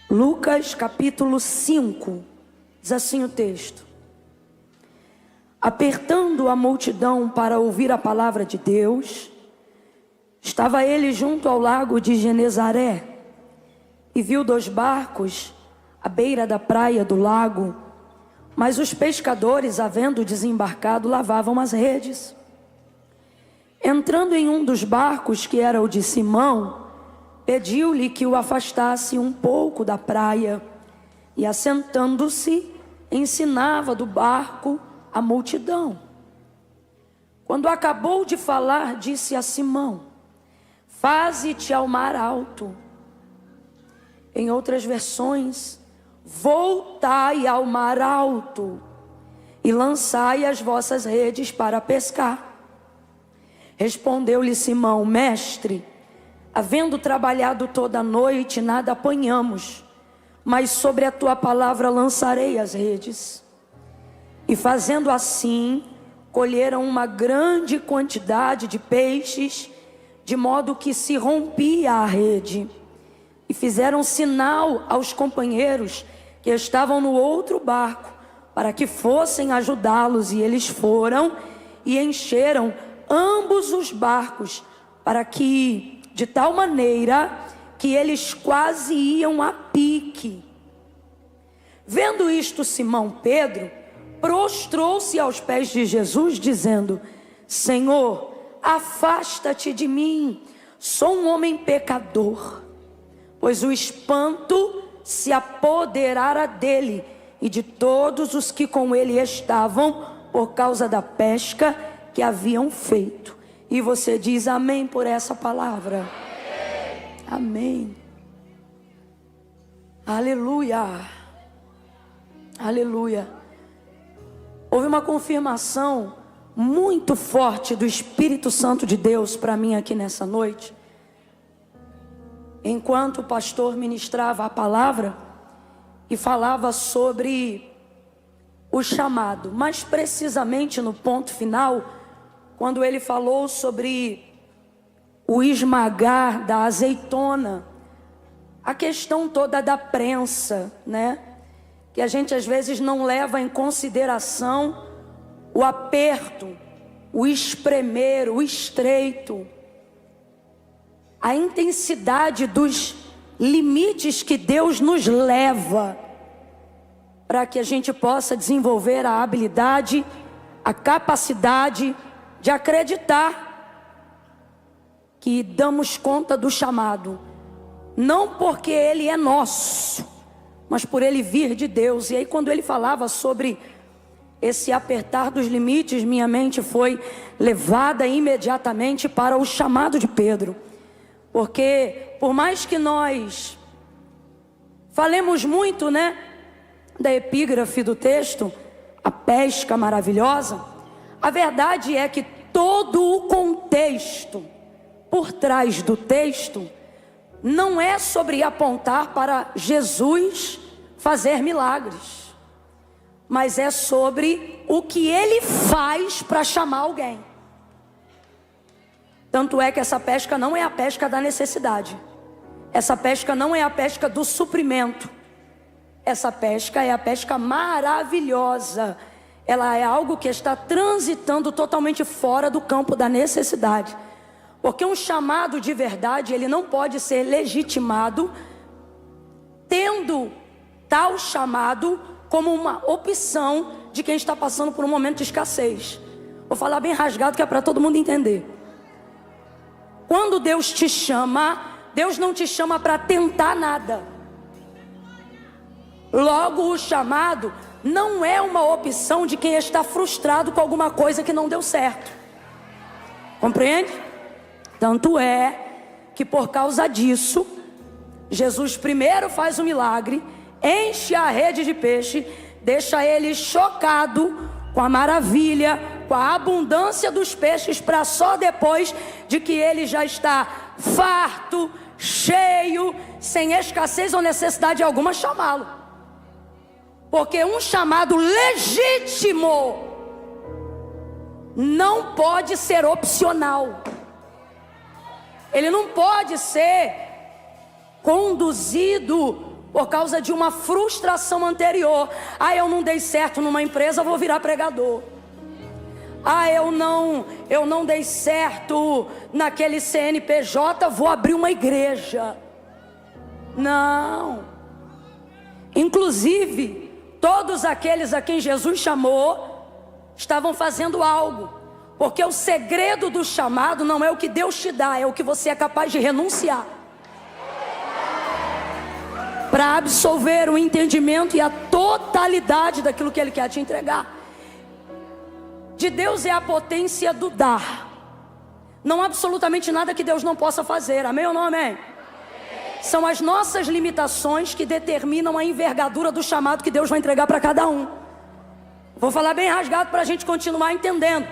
Lucas capítulo 5, diz assim o texto: apertando a multidão para ouvir a palavra de Deus, estava ele junto ao lago de Genezaré, e viu 2 barcos à beira da praia do lago, mas os pescadores, havendo desembarcado, lavavam as redes. Entrando em um dos barcos, que era o de Simão, pediu-lhe que o afastasse um pouco da praia, e assentando-se, ensinava do barco a multidão. Quando acabou de falar, disse a Simão: faze-te ao mar alto. Em outras versões, voltai ao mar alto e lançai as vossas redes para pescar. Respondeu-lhe Simão: mestre, havendo trabalhado toda a noite, nada apanhamos, mas sobre a tua palavra lançarei as redes. E fazendo assim, colheram uma grande quantidade de peixes, de modo que se rompia a rede. E fizeram sinal aos companheiros que estavam no outro barco, para que fossem ajudá-los, e eles foram e encheram ambos os barcos, de tal maneira que eles quase iam a pique. Vendo isto, Simão Pedro prostrou-se aos pés de Jesus, dizendo: Senhor, afasta-te de mim, sou um homem pecador. Pois o espanto se apoderara dele e de todos os que com ele estavam, por causa da pesca que haviam feito. E você diz amém por essa palavra? Amém. Aleluia. Aleluia. Houve uma confirmação muito forte do Espírito Santo de Deus para mim aqui nessa noite. Enquanto o pastor ministrava a palavra e falava sobre o chamado, mais precisamente no ponto final, quando ele falou sobre o esmagar da azeitona, a questão toda da prensa, né? Que a gente às vezes não leva em consideração o aperto, o espremer, o estreito, a intensidade dos limites que Deus nos leva para que a gente possa desenvolver a habilidade, a capacidade de acreditar que damos conta do chamado, não porque ele é nosso, mas por ele vir de Deus. E aí, quando ele falava sobre esse apertar dos limites, minha mente foi levada imediatamente para o chamado de Pedro. Porque por mais que nós falemos muito, né, da epígrafe do texto, a pesca maravilhosa, a verdade é que todo o contexto por trás do texto não é sobre apontar para Jesus fazer milagres, mas é sobre o que ele faz para chamar alguém. Tanto é que essa pesca não é a pesca da necessidade, essa pesca não é a pesca do suprimento, essa pesca é a pesca maravilhosa. Ela é algo que está transitando totalmente fora do campo da necessidade. Porque um chamado de verdade, ele não pode ser legitimado tendo tal chamado como uma opção de quem está passando por um momento de escassez. Vou falar bem rasgado que é para todo mundo entender. Quando Deus te chama, Deus não te chama para tentar nada. Logo, o chamado não é uma opção de quem está frustrado com alguma coisa que não deu certo. Compreende? Tanto é que por causa disso, Jesus primeiro faz o milagre, enche a rede de peixe, deixa ele chocado com a maravilha, com a abundância dos peixes, para só depois de que ele já está farto, cheio, sem escassez ou necessidade alguma, chamá-lo. Porque um chamado legítimo não pode ser opcional. Ele não pode ser conduzido por causa de uma frustração anterior. Eu não dei certo numa empresa, vou virar pregador. Eu não dei certo naquele CNPJ, vou abrir uma igreja. Não. Inclusive, todos aqueles a quem Jesus chamou estavam fazendo algo, porque o segredo do chamado não é o que Deus te dá, é o que você é capaz de renunciar para absolver o entendimento e a totalidade daquilo que Ele quer te entregar. De Deus é a potência do dar. Não há absolutamente nada que Deus não possa fazer, amém ou não amém? São as nossas limitações que determinam a envergadura do chamado que Deus vai entregar para cada um. Vou falar bem rasgado para a gente continuar entendendo.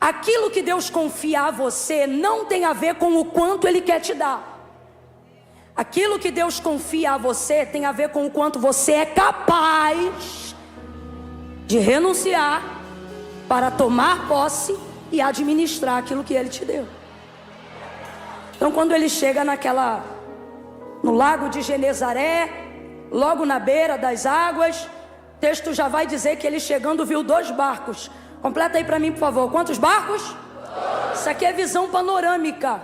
Aquilo que Deus confia a você não tem a ver com o quanto Ele quer te dar. Aquilo que Deus confia a você tem a ver com o quanto você é capaz de renunciar para tomar posse e administrar aquilo que Ele te deu. Então, quando ele chega no lago de Genezaré, logo na beira das águas, o texto já vai dizer que ele chegando viu 2 barcos. Completa aí para mim, por favor. Quantos barcos? Isso aqui é visão panorâmica.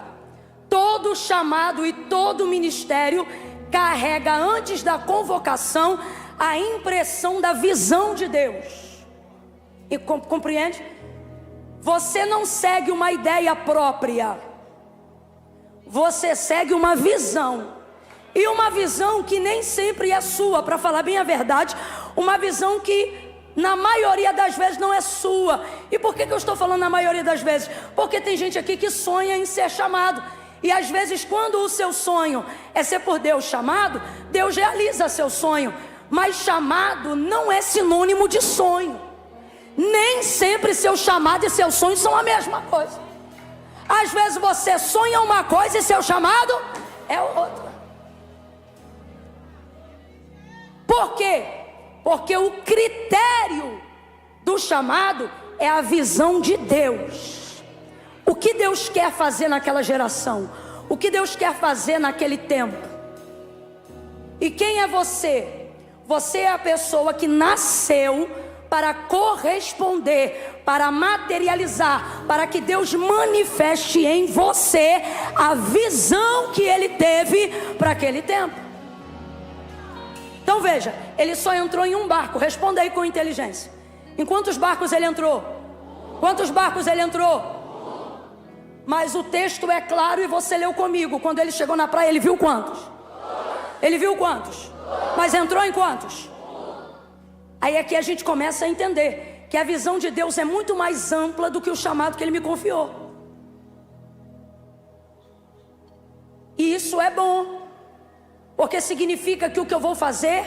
Todo chamado e todo ministério carrega antes da convocação a impressão da visão de Deus. E compreende? Você não segue uma ideia própria, você segue uma visão. E uma visão que nem sempre é sua, para falar bem a verdade. Uma visão que na maioria das vezes não é sua. E por que eu estou falando na maioria das vezes? Porque tem gente aqui que sonha em ser chamado. E às vezes quando o seu sonho é ser por Deus chamado, Deus realiza seu sonho. Mas chamado não é sinônimo de sonho. Nem sempre seu chamado e seu sonho são a mesma coisa. Às vezes você sonha uma coisa e seu chamado é outra. Por quê? Porque o critério do chamado é a visão de Deus. O que Deus quer fazer naquela geração? O que Deus quer fazer naquele tempo? E quem é você? Você é a pessoa que nasceu para corresponder, para materializar, para que Deus manifeste em você a visão que Ele teve para aquele tempo. Então veja, ele só entrou em um barco. Responda aí com inteligência. Em quantos barcos ele entrou? Quantos barcos ele entrou? Mas o texto é claro e você leu comigo. Quando ele chegou na praia, ele viu quantos? Ele viu quantos? Mas entrou em quantos? Aí aqui a gente começa a entender que a visão de Deus é muito mais ampla do que o chamado que Ele me confiou. E isso é bom, porque significa que o que eu vou fazer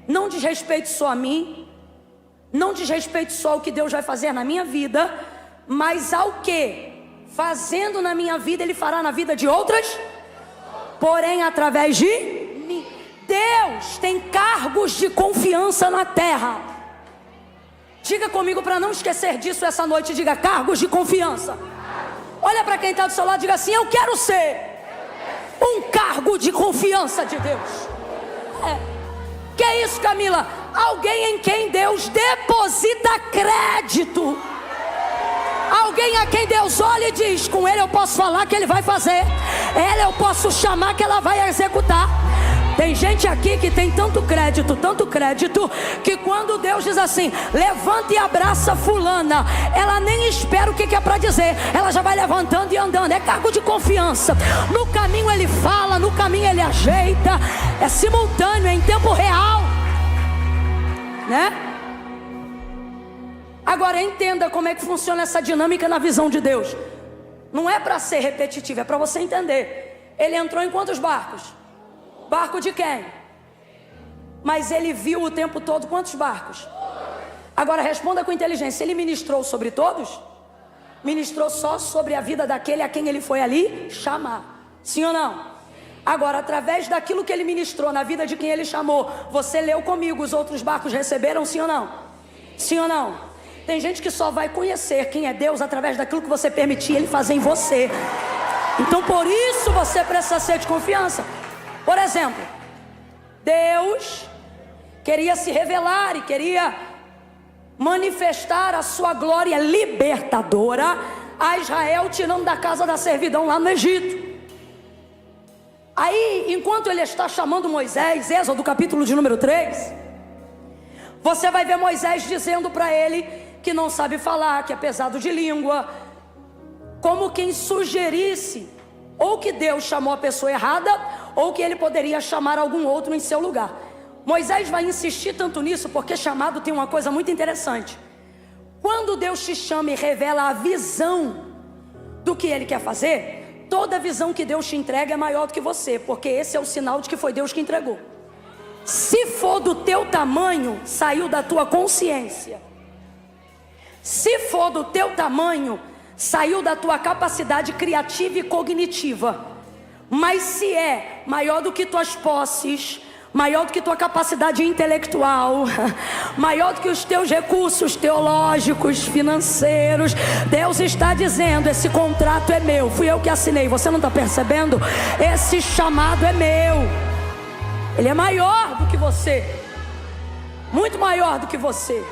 não diz respeito só a mim, não diz respeito só ao que Deus vai fazer na minha vida, mas ao que, fazendo na minha vida, Ele fará na vida de outras, porém através de mim. Deus tem cargos de confiança na terra. Diga comigo para não esquecer disso essa noite. Diga: cargos de confiança. Olha para quem está do seu lado e diga assim: eu quero ser um cargo de confiança de Deus. Que é isso, Camila? Alguém em quem Deus deposita crédito. Alguém a quem Deus olha e diz: com ele eu posso falar que ele vai fazer, ela eu posso chamar que ela vai executar. Tem gente aqui que tem tanto crédito, que quando Deus diz assim: levanta e abraça fulana, ela nem espera o que é para dizer, ela já vai levantando e andando. É cargo de confiança. No caminho ele fala, no caminho ele ajeita. É simultâneo, é em tempo real, né? Agora entenda como é que funciona essa dinâmica na visão de Deus. Não é para ser repetitivo, é para você entender. Ele entrou em quantos barcos? Barco de quem? Mas ele viu o tempo todo quantos barcos? Agora responda com inteligência: ele ministrou sobre todos? Ministrou só sobre a vida daquele a quem ele foi ali chamar. Sim ou não? Agora, através daquilo que ele ministrou na vida de quem ele chamou, você leu comigo, os outros barcos receberam? Sim ou não? Sim ou não? Tem gente que só vai conhecer quem é Deus através daquilo que você permitir ele fazer em você. Então por isso você precisa ser de confiança. Por exemplo, Deus queria se revelar e queria manifestar a sua glória libertadora a Israel, tirando da casa da servidão lá no Egito. Aí, enquanto ele está chamando Moisés, Êxodo capítulo de número 3, você vai ver Moisés dizendo para ele que não sabe falar, que é pesado de língua, como quem sugerisse ou que Deus chamou a pessoa errada, ou que ele poderia chamar algum outro em seu lugar. Moisés vai insistir tanto nisso, porque chamado tem uma coisa muito interessante. Quando Deus te chama e revela a visão do que Ele quer fazer, toda visão que Deus te entrega é maior do que você, porque esse é o sinal de que foi Deus que entregou. Se for do teu tamanho, saiu da tua consciência. Se for do teu tamanho, saiu da tua capacidade criativa e cognitiva. Mas se é maior do que tuas posses, maior do que tua capacidade intelectual, maior do que os teus recursos teológicos, financeiros, Deus está dizendo: esse contrato é meu, fui eu que assinei, você não está percebendo? Esse chamado é meu. Ele é maior do que você, muito maior do que você.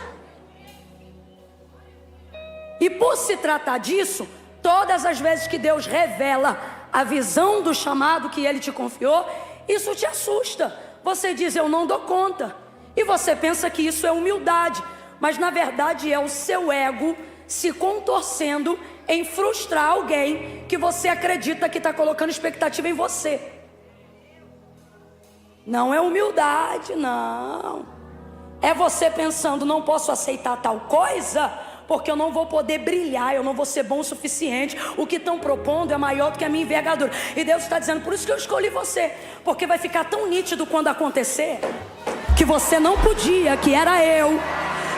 E por se tratar disso, todas as vezes que Deus revela a visão do chamado que Ele te confiou, isso te assusta. Você diz: eu não dou conta. E você pensa que isso é humildade, mas na verdade é o seu ego se contorcendo em frustrar alguém que você acredita que está colocando expectativa em você. Não é humildade, não. É você pensando: não posso aceitar tal coisa, porque eu não vou poder brilhar, eu não vou ser bom o suficiente, o que estão propondo é maior do que a minha envergadura. E Deus está dizendo: por isso que eu escolhi você, porque vai ficar tão nítido quando acontecer, que você não podia, que era eu,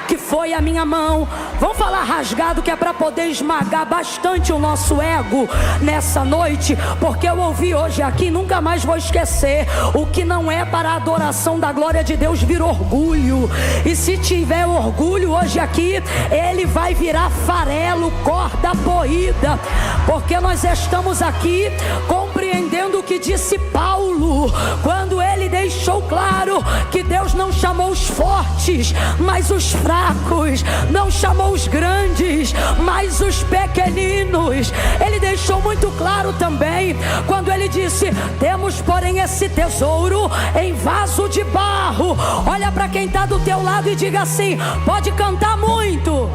que foi a minha mão. Vamos falar rasgado, que é para poder esmagar bastante o nosso ego nessa noite, porque eu ouvi hoje aqui, nunca mais vou esquecer: o que não é para a adoração da glória de Deus vira orgulho, e se tiver orgulho hoje aqui, ele vai virar farelo, corda poída, porque nós estamos aqui compreendendo o que disse Paulo, quando ele deixou claro que Deus não chamou os fortes, mas os fracos, não chamou os grandes, mas os pequeninos. Ele deixou muito claro também, quando ele disse: temos porém esse tesouro em vaso de barro. Olha para quem está do teu lado e diga assim: pode cantar muito,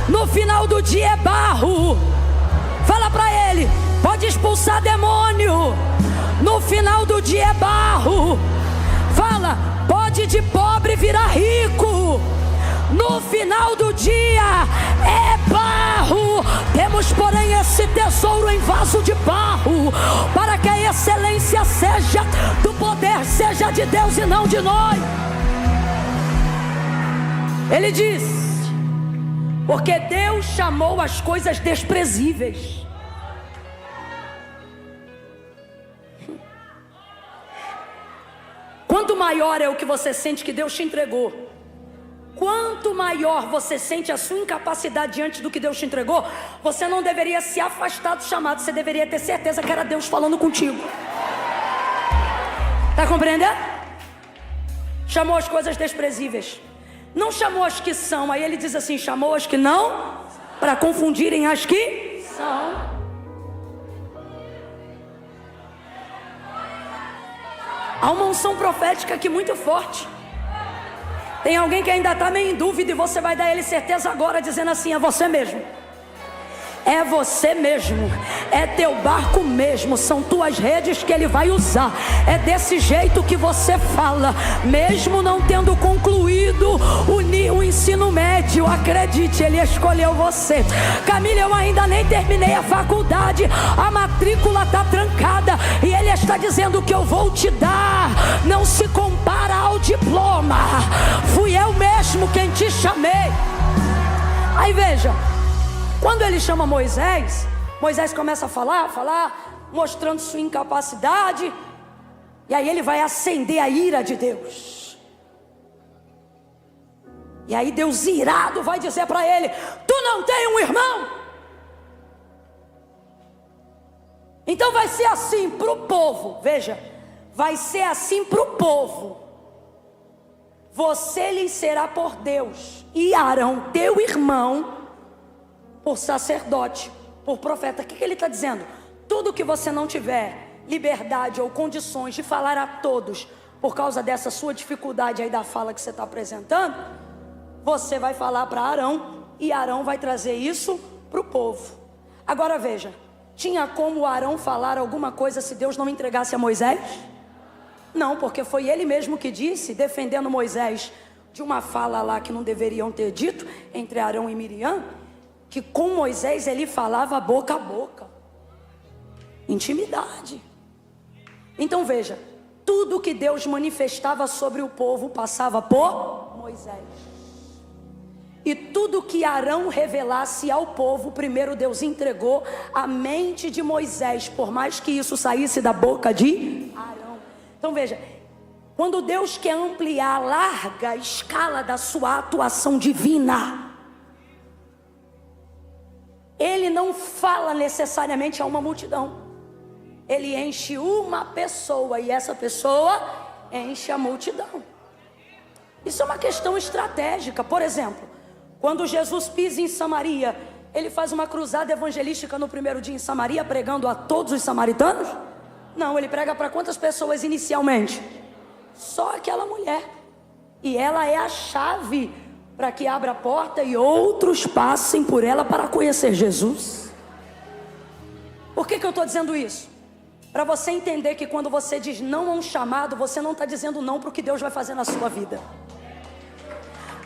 no final do dia é barro. Fala para ele: pode expulsar demônio, no final do dia é barro. Fala: pode de pobre virar rico, no final do dia é barro. Temos porém esse tesouro em vaso de barro, para que a excelência seja do poder, seja de Deus e não de nós. Ele diz: porque Deus chamou as coisas desprezíveis. Quanto maior é o que você sente que Deus te entregou, quanto maior você sente a sua incapacidade diante do que Deus te entregou, você não deveria se afastar do chamado, você deveria ter certeza que era Deus falando contigo. Está compreendendo? Chamou as coisas desprezíveis, não chamou as que são. Aí ele diz assim: chamou as que não, para confundirem as que são. Há uma unção profética aqui muito forte. Tem alguém que ainda está meio em dúvida, e você vai dar a ele certeza agora, dizendo assim: é você mesmo. É você mesmo, é teu barco mesmo, são tuas redes que ele vai usar. É desse jeito que você fala, mesmo não tendo concluído o ensino médio. Acredite, ele escolheu você. Camila, eu ainda nem terminei a faculdade, a matrícula está trancada, e ele está dizendo: que eu vou te dar não se compara ao diploma. Fui eu mesmo quem te chamei. Aí veja, quando ele chama Moisés, Moisés começa a falar, mostrando sua incapacidade. E aí ele vai acender a ira de Deus. E aí Deus irado vai dizer para ele: tu não tem um irmão? Então vai ser assim para o povo. Veja, vai ser assim para o povo. Você lhe será por Deus, e Arão, teu irmão, por sacerdote, por profeta. O que ele está dizendo? Tudo que você não tiver liberdade ou condições de falar a todos, por causa dessa sua dificuldade aí da fala que você está apresentando, você vai falar para Arão, e Arão vai trazer isso para o povo. Agora veja, tinha como Arão falar alguma coisa se Deus não entregasse a Moisés? Não, porque foi ele mesmo que disse, defendendo Moisés de uma fala lá que não deveriam ter dito, entre Arão e Miriam, que com Moisés ele falava boca a boca, intimidade. Então veja, tudo que Deus manifestava sobre o povo passava por Moisés. E tudo que Arão revelasse ao povo, primeiro Deus entregou a mente de Moisés, por mais que isso saísse da boca de Arão. Então veja, quando Deus quer ampliar a larga escala da sua atuação divina, Ele não fala necessariamente a uma multidão. Ele enche uma pessoa, e essa pessoa enche a multidão. Isso é uma questão estratégica. Por exemplo, quando Jesus pisa em Samaria, ele faz uma cruzada evangelística no primeiro dia em Samaria, pregando a todos os samaritanos? Não, ele prega para quantas pessoas inicialmente? Só aquela mulher. E ela é a chave para que abra a porta e outros passem por ela para conhecer Jesus. Por que eu estou dizendo isso? Para você entender que quando você diz não a um chamado, você não está dizendo não para o que Deus vai fazer na sua vida.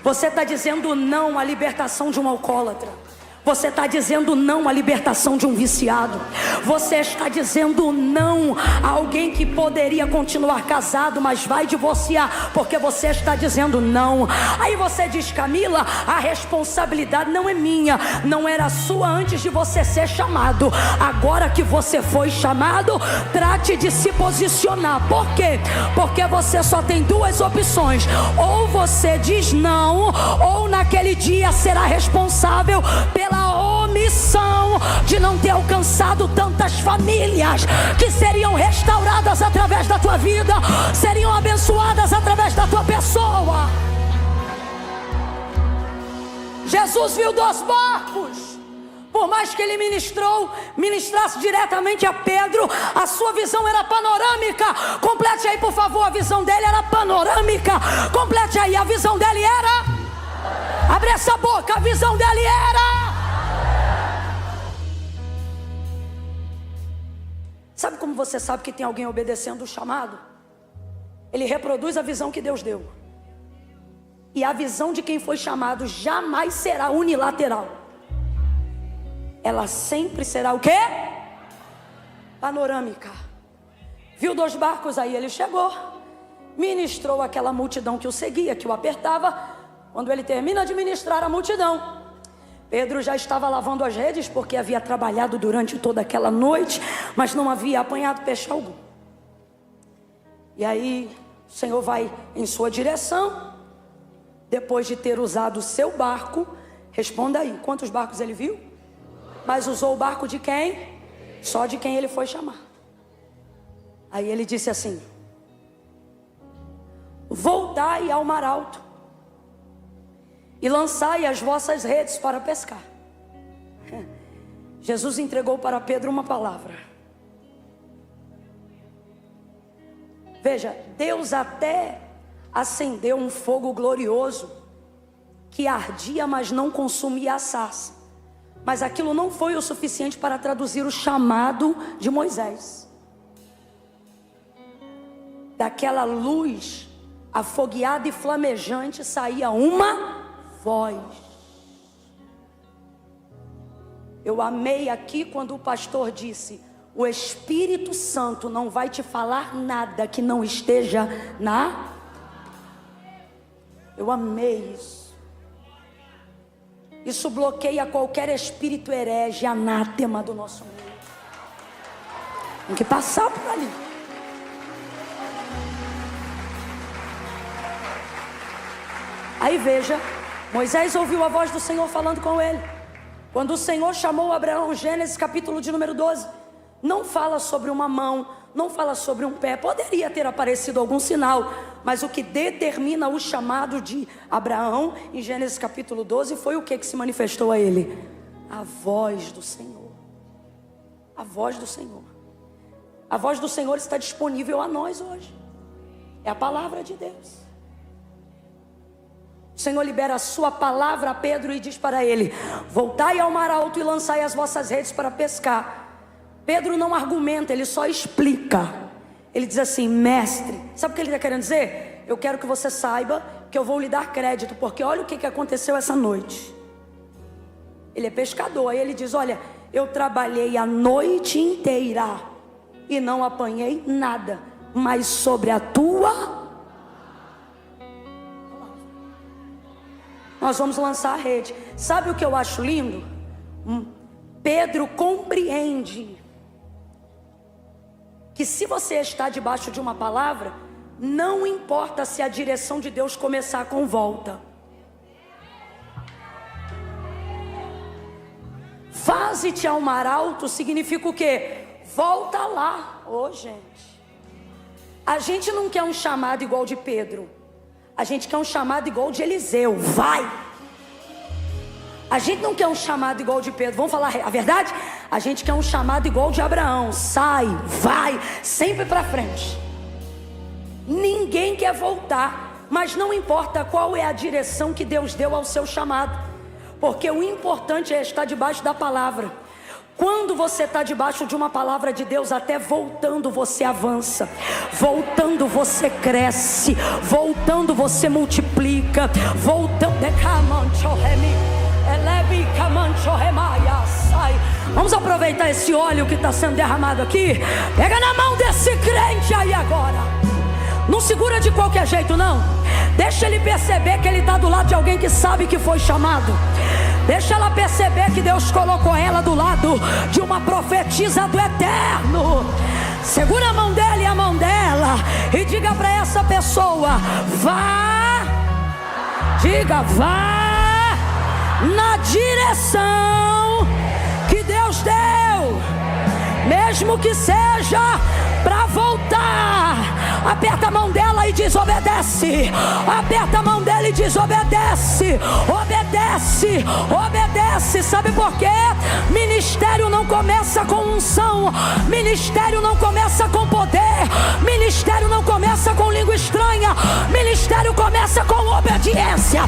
Você está dizendo não à libertação de um alcoólatra. Você está dizendo não à libertação de um viciado. Você está dizendo não a alguém que poderia continuar casado, mas vai divorciar, porque você está dizendo não. Aí você diz, Camila, a responsabilidade não é minha, não era sua antes de você ser chamado. Agora que você foi chamado, trate de se posicionar. Por quê? Porque você só tem duas opções: ou você diz não, ou naquele dia será responsável pela omissão de não ter alcançado tantas famílias que seriam restauradas através da tua vida, seriam abençoadas através da tua pessoa. Jesus viu 2 barcos. Por mais que ele ministrasse diretamente a Pedro, a sua visão era panorâmica. Complete aí, por favor, a visão dele era panorâmica. Complete aí, a visão dele era... Abre essa boca, a visão dele era... Sabe como você sabe que tem alguém obedecendo o chamado? Ele reproduz a visão que Deus deu. E a visão de quem foi chamado jamais será unilateral. Ela sempre será o quê? Panorâmica. Viu 2 barcos aí, ele chegou, ministrou aquela multidão que o seguia, que o apertava. Quando ele termina de ministrar a multidão, Pedro já estava lavando as redes, porque havia trabalhado durante toda aquela noite, mas não havia apanhado peixe algum. E aí o Senhor vai em sua direção, depois de ter usado o seu barco. Responda aí, quantos barcos ele viu? Mas usou o barco de quem? Só de quem ele foi chamar. Aí ele disse assim: voltai ao mar alto e lançai as vossas redes para pescar. Jesus entregou para Pedro uma palavra. Veja, Deus até acendeu um fogo glorioso que ardia, mas não consumia a sarça. Mas aquilo não foi o suficiente para traduzir o chamado de Moisés. Daquela luz afogueada e flamejante saía uma voz. Eu amei aqui quando o pastor disse: o Espírito Santo não vai te falar nada que não esteja na... Eu amei isso. Isso bloqueia qualquer espírito herege, anátema do nosso meio. Tem que passar por ali. Aí veja, Moisés ouviu a voz do Senhor falando com ele. Quando o Senhor chamou Abraão, Gênesis capítulo de número 12, não fala sobre uma mão, não fala sobre um pé. Poderia ter aparecido algum sinal, mas o que determina o chamado de Abraão, em Gênesis capítulo 12, foi o que se manifestou a ele? A voz do Senhor. A voz do Senhor. A voz do Senhor está disponível a nós hoje. É a palavra de Deus. O Senhor libera a sua palavra a Pedro e diz para ele: voltai ao mar alto e lançai as vossas redes para pescar. Pedro não argumenta, ele só explica. Ele diz assim: mestre, sabe o que ele está querendo dizer? Eu quero que você saiba que eu vou lhe dar crédito, porque olha o que aconteceu essa noite. Ele é pescador, aí ele diz: olha, eu trabalhei a noite inteira e não apanhei nada, mas sobre a tua nós vamos lançar a rede. Sabe o que eu acho lindo? Pedro compreende que se você está debaixo de uma palavra, não importa se a direção de Deus começar com volta. Faze-te ao mar alto significa o quê? Volta lá. Ô, gente, a gente não quer um chamado igual de Pedro. A gente quer um chamado igual de Eliseu. Vai! A gente não quer um chamado igual de Pedro. Vamos falar a verdade? A gente quer um chamado igual de Abraão. Sai, vai, sempre para frente. Ninguém quer voltar, mas não importa qual é a direção que Deus deu ao seu chamado, porque o importante é estar debaixo da palavra. Quando você está debaixo de uma palavra de Deus, até voltando você avança, voltando você cresce, voltando você multiplica, voltando. Vamos aproveitar esse óleo que está sendo derramado aqui. Pega na mão desse crente aí agora. Não segura de qualquer jeito, não. Deixa ele perceber que ele está do lado de alguém que sabe que foi chamado. Deixa ela perceber que Deus colocou ela do lado de uma profetisa do eterno. Segura a mão dele e a mão dela e diga para essa pessoa: vá. Diga: vá na direção que Deus deu, mesmo que seja para voltar. Aperta a mão dela e desobedece. Aperta a mão dela e desobedece. Obedece, obedece. Sabe por quê? Ministério não começa com unção. Ministério não começa com poder. Ministério não começa com língua estranha. Ministério começa com obediência.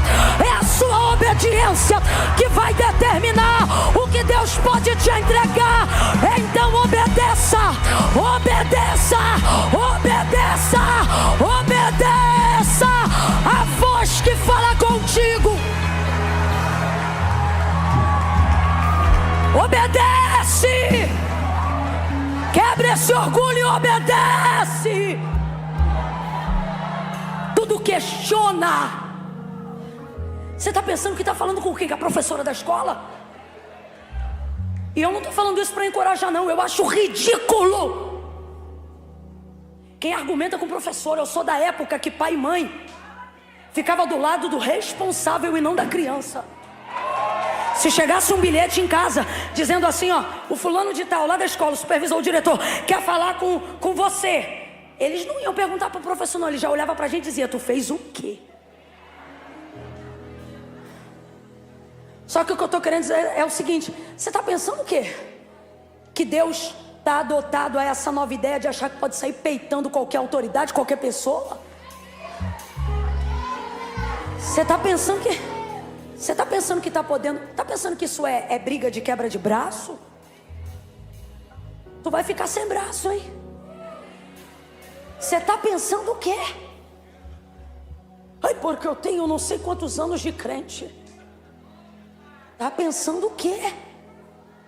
É a sua obediência que vai determinar o que Deus pode te entregar. Então obedeça, obedeça, obedeça, obedeça a voz que fala contigo. Obedece. Quebra esse orgulho e obedece. Tudo questiona. Você está pensando que está falando com quem? Com a professora da escola? E eu não estou falando isso para encorajar, não. Eu acho ridículo quem argumenta com o professor. Eu sou da época que pai e mãe ficava do lado do responsável e não da criança. Se chegasse um bilhete em casa dizendo assim, ó, o fulano de tal lá da escola, o supervisor, o diretor, quer falar com você, eles não iam perguntar para o professor, não. Ele já olhava para a gente e dizia: tu fez o quê? Só que o que eu estou querendo dizer é o seguinte: você está pensando o quê? Que Deus está adotado a essa nova ideia de achar que pode sair peitando qualquer autoridade, qualquer pessoa? Você está pensando que... Você está pensando que está podendo... Está pensando que isso é briga de quebra de braço? Tu vai ficar sem braço, hein? Você está pensando o quê? Ai, porque eu tenho não sei quantos anos de crente. Está pensando o quê?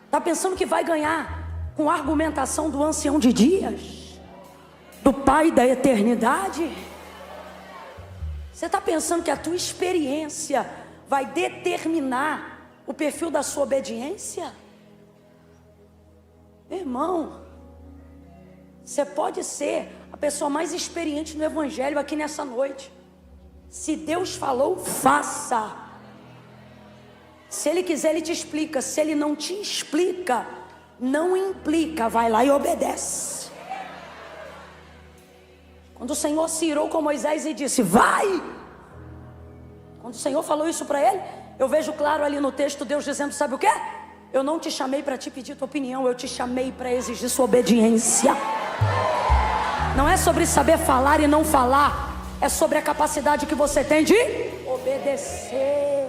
Está pensando que vai ganhar com a argumentação do ancião de dias? Do pai da eternidade? Você está pensando que a tua experiência vai determinar o perfil da sua obediência? Irmão, você pode ser a pessoa mais experiente no evangelho aqui nessa noite. Se Deus falou, faça. Se Ele quiser, Ele te explica. Se Ele não te explica, não implica, vai lá e obedece. Quando o Senhor se irou com Moisés e disse: vai! Quando o Senhor falou isso para ele, eu vejo claro ali no texto Deus dizendo: sabe o que? Eu não te chamei para te pedir tua opinião, eu te chamei para exigir sua obediência. Não é sobre saber falar e não falar, é sobre a capacidade que você tem de obedecer.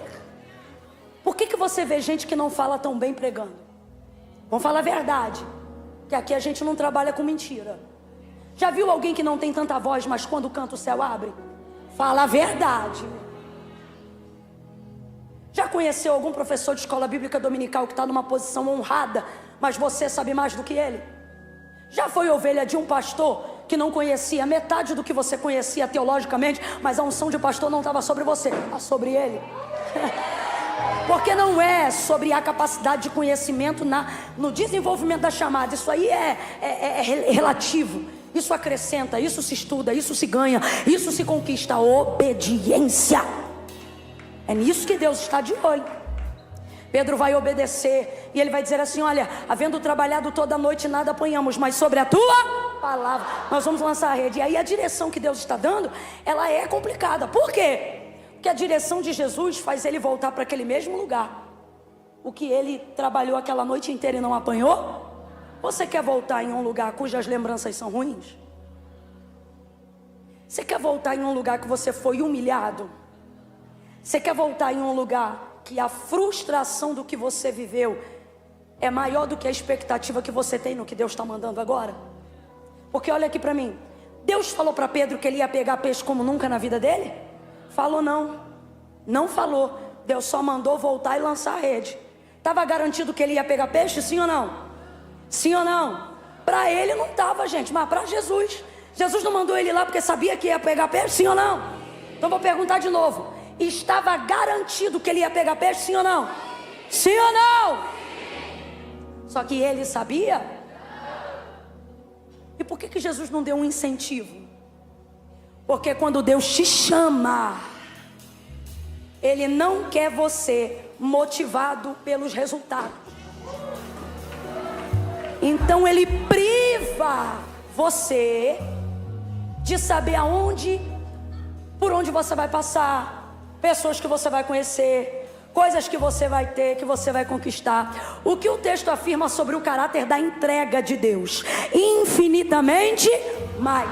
Por que você vê gente que não fala tão bem pregando? Vamos falar a verdade, que aqui a gente não trabalha com mentira. Já viu alguém que não tem tanta voz, mas quando canta o céu abre? Fala a verdade. Já conheceu algum professor de escola bíblica dominical que está numa posição honrada, mas você sabe mais do que ele? Já foi ovelha de um pastor que não conhecia metade do que você conhecia teologicamente, mas a unção de pastor não estava sobre você, estava sobre ele? Porque não é sobre a capacidade de conhecimento no desenvolvimento da chamada. Isso aí é relativo. Isso acrescenta, isso se estuda, isso se ganha, isso se conquista. Obediência. É nisso que Deus está de olho. Pedro vai obedecer e ele vai dizer assim: olha, havendo trabalhado toda a noite nada apanhamos, mas sobre a tua palavra nós vamos lançar a rede. E aí a direção que Deus está dando, ela é complicada. Por quê? Porque a direção de Jesus faz ele voltar para aquele mesmo lugar. O que ele trabalhou aquela noite inteira e não apanhou? Você quer voltar em um lugar cujas lembranças são ruins? Você quer voltar em um lugar que você foi humilhado? Você quer voltar em um lugar que a frustração do que você viveu é maior do que a expectativa que você tem no que Deus está mandando agora? Porque olha aqui para mim, Deus falou para Pedro que ele ia pegar peixe como nunca na vida dele? Falou não, não falou. Deus só mandou voltar e lançar a rede. Estava garantido que ele ia pegar peixe, sim ou não? Sim ou não? Para ele não estava, gente, mas para Jesus. Jesus não mandou ele lá porque sabia que ia pegar peixe, sim ou não? Então vou perguntar de novo. Estava garantido que ele ia pegar peixe, sim ou não? Sim ou não? Só que ele sabia. E por que Jesus não deu um incentivo? Porque quando Deus te chama, Ele não quer você motivado pelos resultados. Então Ele priva você de saber por onde você vai passar, pessoas que você vai conhecer, coisas que você vai ter, que você vai conquistar. O que o texto afirma sobre o caráter da entrega de Deus? Infinitamente mais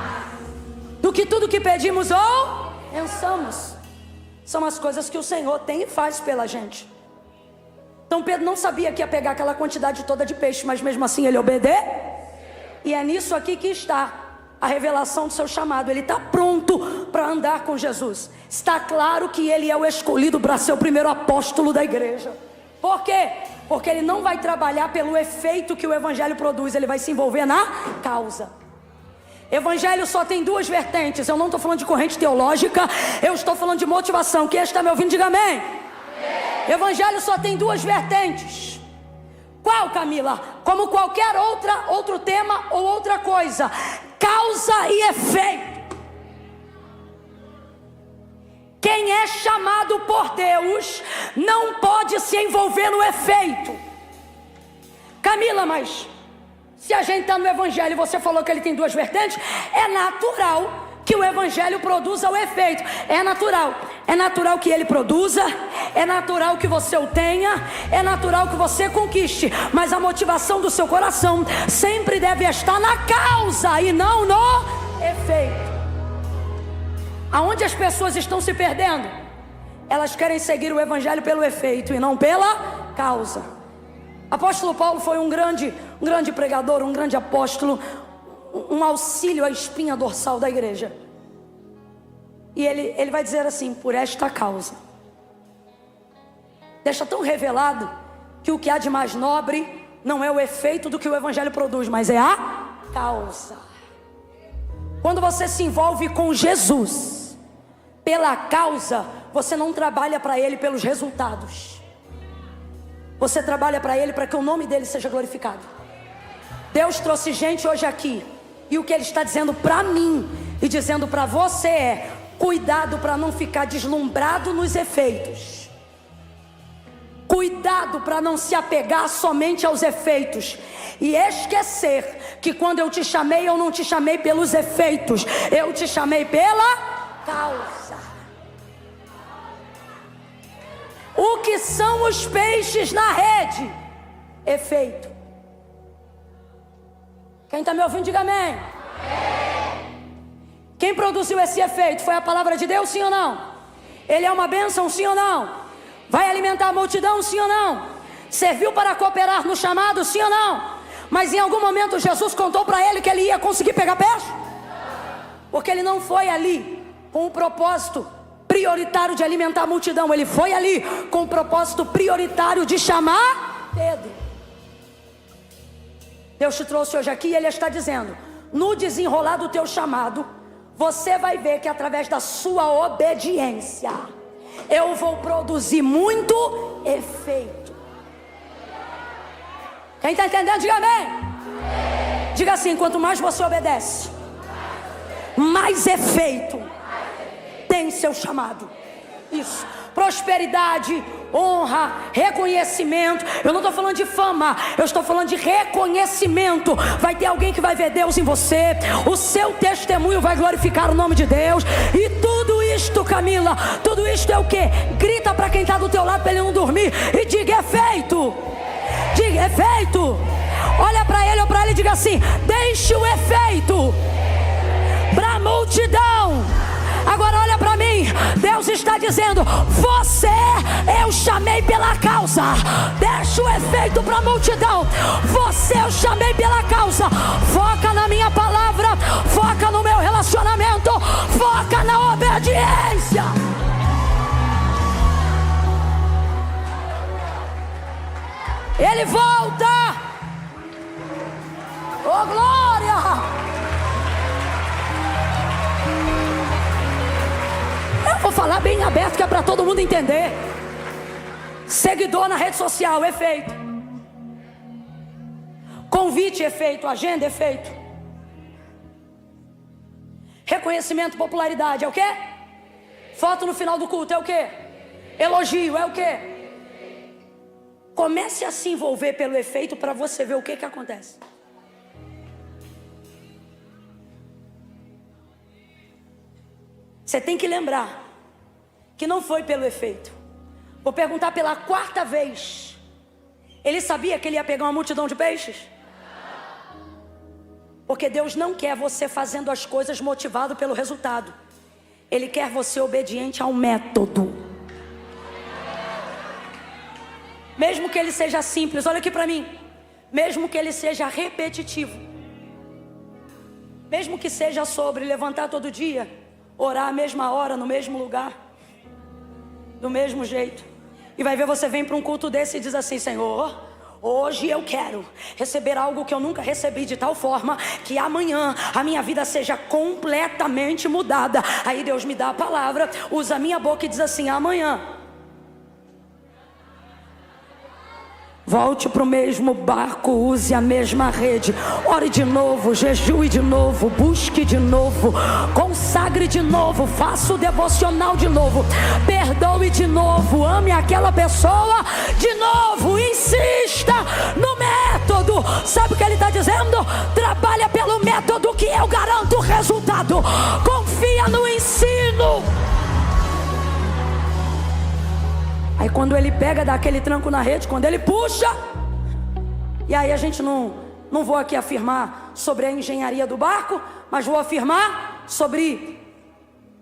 do que tudo que pedimos ou pensamos. São as coisas que o Senhor tem e faz pela gente. Então Pedro não sabia que ia pegar aquela quantidade toda de peixe, mas mesmo assim ele obedeceu. E é nisso aqui que está a revelação do seu chamado. Ele está pronto para andar com Jesus. Está claro que ele é o escolhido para ser o primeiro apóstolo da igreja. Por quê? Porque ele não vai trabalhar pelo efeito que o evangelho produz. Ele vai se envolver na causa. Evangelho só tem duas vertentes. Eu não estou falando de corrente teológica, eu estou falando de motivação. Quem está me ouvindo, diga amém. Amém. Evangelho só tem duas vertentes. Qual, Camila? Como qualquer outro tema ou outra coisa: causa e efeito. Quem é chamado por Deus não pode se envolver no efeito. Camila, mas se a gente está no evangelho e você falou que ele tem duas vertentes, é natural que o evangelho produza o efeito. É natural que ele produza, é natural que você o tenha, é natural que você conquiste, mas a motivação do seu coração sempre deve estar na causa e não no efeito. Aonde as pessoas estão se perdendo? Elas querem seguir o evangelho pelo efeito e não pela causa. Apóstolo Paulo foi um grande pregador, um grande apóstolo, um auxílio à espinha dorsal da igreja. E ele vai dizer assim: por esta causa. Deixa tão revelado que o que há de mais nobre não é o efeito do que o evangelho produz, mas é a causa. Quando você se envolve com Jesus pela causa, você não trabalha para ele pelos resultados. Você trabalha para ele para que o nome dele seja glorificado. Deus trouxe gente hoje aqui, e o que ele está dizendo para mim e dizendo para você é: cuidado para não ficar deslumbrado nos efeitos. Cuidado para não se apegar somente aos efeitos e esquecer que quando eu te chamei, eu não te chamei pelos efeitos, eu te chamei pela causa. O que são os peixes na rede? Efeito. Quem está me ouvindo, diga amém. Quem produziu esse efeito? Foi a palavra de Deus, sim ou não? Ele é uma bênção, sim ou não? Vai alimentar a multidão, sim ou não? Serviu para cooperar no chamado, sim ou não? Mas em algum momento Jesus contou para ele que ele ia conseguir pegar peixe? Porque ele não foi ali com o propósito prioritário de alimentar a multidão. Ele foi ali com o propósito prioritário de chamar Pedro. Deus te trouxe hoje aqui e Ele está dizendo: no desenrolar do teu chamado, você vai ver que através da sua obediência eu vou produzir muito efeito. Quem está entendendo, diga amém. Diga assim: quanto mais você obedece, mais efeito tem seu chamado. Isso. Prosperidade, honra, reconhecimento. Eu não estou falando de fama, eu estou falando de reconhecimento. Vai ter alguém que vai ver Deus em você. O seu testemunho vai glorificar o nome de Deus. E tudo isto, Camila, tudo isto é o que? Grita para quem está do teu lado para ele não dormir e diga: é feito. Diga: é feito. Olha para ele ou para ele e diga assim: deixe o efeito para a multidão. Agora olha para mim, Deus está dizendo: você, eu chamei pela causa. Deixa o efeito para a multidão. Você, eu chamei pela causa. Foca na minha palavra, foca no meu relacionamento, foca na obediência. Ele volta. Oh glória! Vou falar bem aberto que é para todo mundo entender. Seguidor na rede social, efeito. Convite, efeito. Agenda, efeito. Reconhecimento, popularidade, é o quê? Foto no final do culto, é o quê? Elogio, é o quê? Comece a se envolver pelo efeito para você ver o que acontece. Você tem que lembrar que não foi pelo efeito. Vou perguntar pela quarta vez: ele sabia que ele ia pegar uma multidão de peixes? Porque Deus não quer você fazendo as coisas motivado pelo resultado. Ele quer você obediente ao método. Mesmo que ele seja simples, olha aqui para mim. Mesmo que ele seja repetitivo. Mesmo que seja sobre levantar todo dia, orar à mesma hora, no mesmo lugar, do mesmo jeito. E vai ver, você vem para um culto desse e diz assim: Senhor, hoje eu quero receber algo que eu nunca recebi, de tal forma que amanhã a minha vida seja completamente mudada. Aí Deus me dá a palavra, usa a minha boca e diz assim: amanhã volte para o mesmo barco, use a mesma rede, ore de novo, jejue de novo, busque de novo, consagre de novo, faça o devocional de novo, perdoe de novo, ame aquela pessoa de novo, insista no método. Sabe o que ele está dizendo? Trabalha pelo método que eu garanto o resultado. Confia no ensino. Aí quando ele pega, dá aquele tranco na rede, quando ele puxa, e aí a gente não vou aqui afirmar sobre a engenharia do barco, mas vou afirmar sobre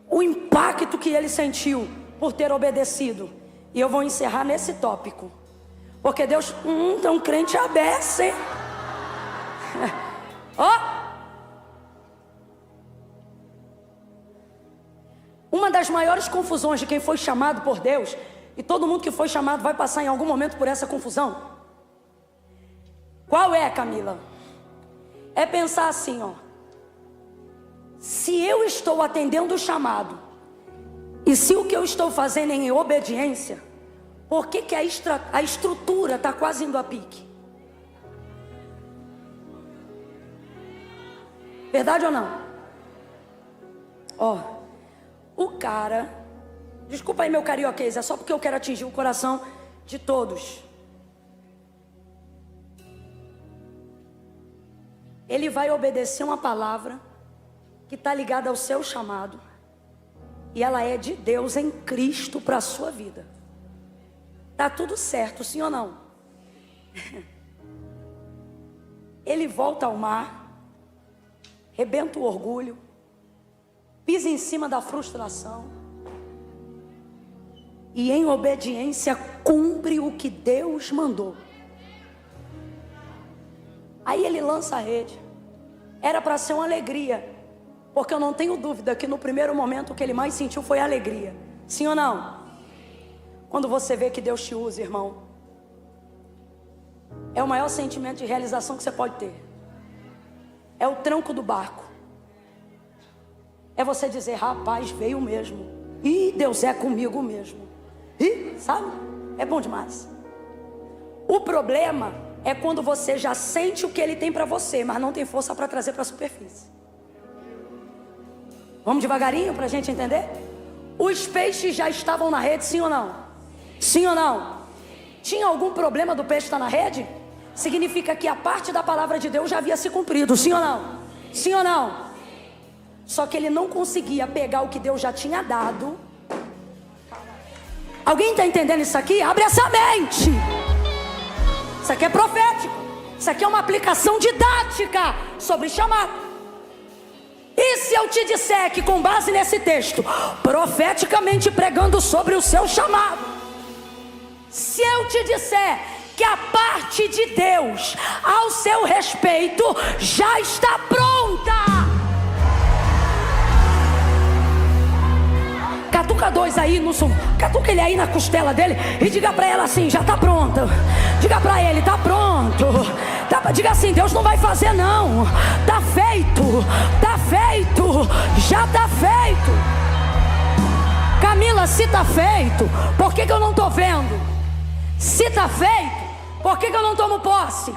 o impacto que ele sentiu por ter obedecido. E eu vou encerrar nesse tópico, porque Deus, tem um crente aberto, hein? Ó! Uma das maiores confusões de quem foi chamado por Deus, e todo mundo que foi chamado vai passar em algum momento por essa confusão. Qual é, Camila? É pensar assim, ó: se eu estou atendendo o chamado, e se o que eu estou fazendo é em obediência, por que a estrutura está quase indo a pique? Verdade ou não? Ó, o cara... Desculpa aí meu carioquês, é só porque eu quero atingir o coração de todos. Ele vai obedecer uma palavra que está ligada ao seu chamado. E ela é de Deus em Cristo para a sua vida. Tá tudo certo, sim ou não? Ele volta ao mar, rebenta o orgulho, pisa em cima da frustração e em obediência cumpre o que Deus mandou. Aí ele lança a rede. Era para ser uma alegria, porque eu não tenho dúvida que no primeiro momento o que ele mais sentiu foi alegria. Sim ou não? Quando você vê que Deus te usa, irmão, é o maior sentimento de realização que você pode ter. É o tranco do barco. É você dizer, rapaz, veio mesmo. Ih, Deus é comigo mesmo. Ih, sabe? É bom demais. O problema é quando você já sente o que Ele tem para você, mas não tem força para trazer para a superfície. Vamos devagarinho para a gente entender? Os peixes já estavam na rede, sim ou não? Sim ou não? Tinha algum problema do peixe estar na rede? Significa que a parte da palavra de Deus já havia se cumprido, sim ou não? Sim ou não? Só que ele não conseguia pegar o que Deus já tinha dado. Alguém está entendendo isso aqui? Abre essa mente. Isso aqui é profético. Isso aqui é uma aplicação didática sobre chamado. E se eu te disser que com base nesse texto, profeticamente pregando sobre o seu chamado, se eu te disser que a parte de Deus ao seu respeito já está pronta. Catuca dois aí no som, catuca ele aí na costela dele e diga pra ela assim, já tá pronta. Diga pra ele, tá pronto. Diga assim, Deus não vai fazer não. Tá feito, já tá feito. Camila, se tá feito, por que eu não tô vendo? Se tá feito, por que eu não tomo posse?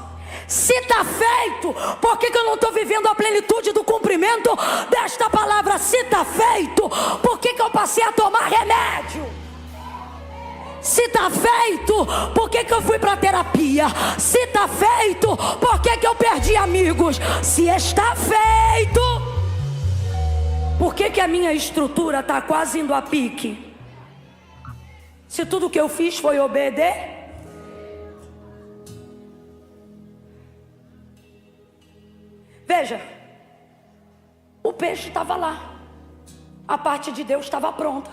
Se está feito, por que eu não estou vivendo a plenitude do cumprimento desta palavra? Se está feito, por que eu passei a tomar remédio? Se está feito, por que eu fui para terapia? Se está feito, por que eu perdi amigos? Se está feito, por que a minha estrutura está quase indo a pique? Se tudo que eu fiz foi obedecer. Veja, o peixe estava lá, a parte de Deus estava pronta.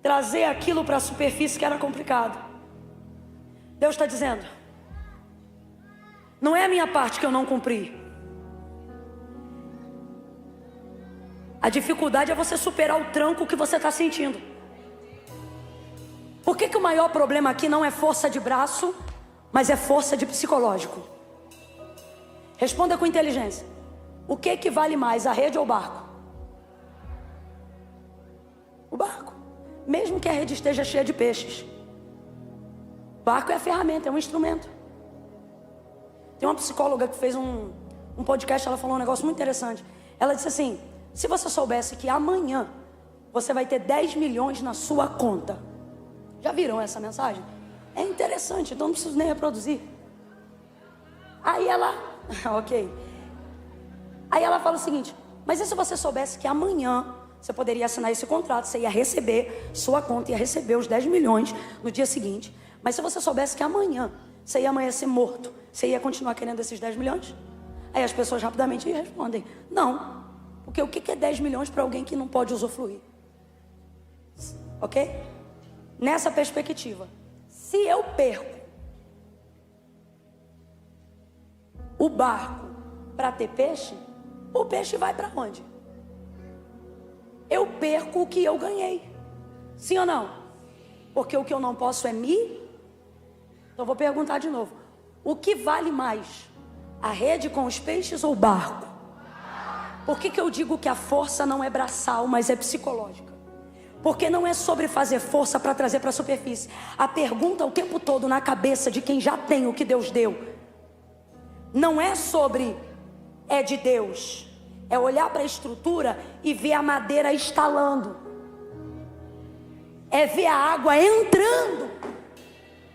Trazer aquilo para a superfície que era complicado. Deus está dizendo, não é a minha parte que eu não cumpri. A dificuldade é você superar o tranco que você está sentindo. Por que o maior problema aqui não é força de braço, mas é força de psicológico? Responda com inteligência. O que vale mais, a rede ou o barco? O barco. Mesmo que a rede esteja cheia de peixes, o barco é a ferramenta, é um instrumento. Tem uma psicóloga que fez um podcast, ela falou um negócio muito interessante. Ela disse assim, se você soubesse que amanhã você vai ter 10 milhões na sua conta. Já viram essa mensagem? É interessante, então não preciso nem reproduzir. Aí ela, ok. Aí ela fala o seguinte, mas e se você soubesse que amanhã você poderia assinar esse contrato, você ia receber sua conta, ia receber os 10 milhões no dia seguinte. Mas se você soubesse que amanhã você ia amanhecer morto, você ia continuar querendo esses 10 milhões? Aí as pessoas rapidamente respondem, não. Porque o que é 10 milhões para alguém que não pode usufruir? Ok? Nessa perspectiva, se eu perco o barco para ter peixe, o peixe vai para onde? Eu perco o que eu ganhei. Sim ou não? Porque o que eu não posso é me. Então vou perguntar de novo. O que vale mais? A rede com os peixes ou o barco? Por que eu digo que a força não é braçal, mas é psicológica? Porque não é sobre fazer força para trazer para a superfície. A pergunta o tempo todo na cabeça de quem já tem o que Deus deu não é sobre é de Deus. É olhar para a estrutura e ver a madeira estalando. é ver a água entrando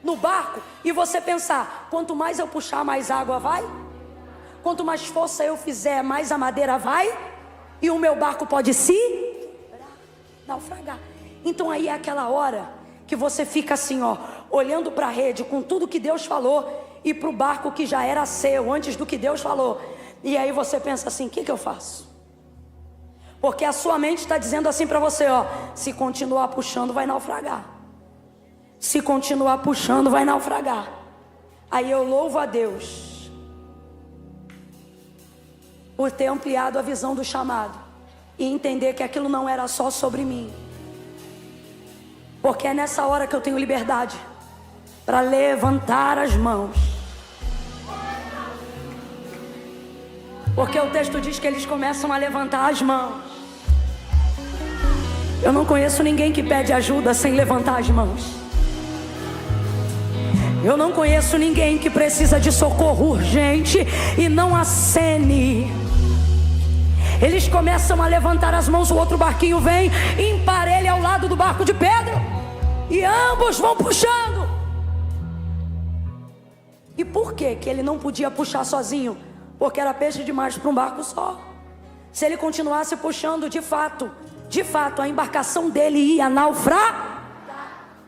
no barco e você pensar, quanto mais eu puxar, mais água vai. Quanto mais força eu fizer, mais a madeira vai. E o meu barco pode se naufragar. Então aí é aquela hora que você fica assim, ó, olhando para a rede com tudo que Deus falou e para o barco que já era seu antes do que Deus falou. E aí você pensa assim, o que eu faço? Porque a sua mente está dizendo assim para você, ó, se continuar puxando vai naufragar. Se continuar puxando vai naufragar. Aí eu louvo a Deus por ter ampliado a visão do chamado e entender que aquilo não era só sobre mim. Porque é nessa hora que eu tenho liberdade para levantar as mãos. Porque o texto diz que eles começam a levantar as mãos. Eu não conheço ninguém que pede ajuda sem levantar as mãos. Eu não conheço ninguém que precisa de socorro urgente e não acene. Eles começam a levantar as mãos, o outro barquinho vem e emparelha ao lado do barco de Pedro. E ambos vão puxando. E por que ele não podia puxar sozinho? Porque era peixe demais para um barco só. Se ele continuasse puxando, de fato, a embarcação dele ia naufragar.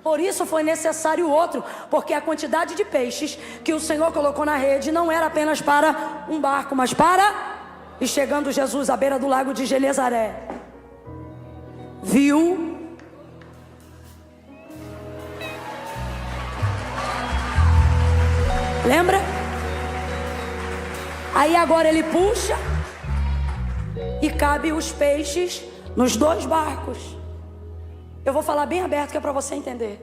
Por isso foi necessário o outro, porque a quantidade de peixes que o Senhor colocou na rede não era apenas para um barco, mas para... E chegando Jesus à beira do lago de Genezaré, viu lembra? Aí agora ele puxa e cabe os peixes nos dois barcos. Eu vou falar bem aberto que é para você entender.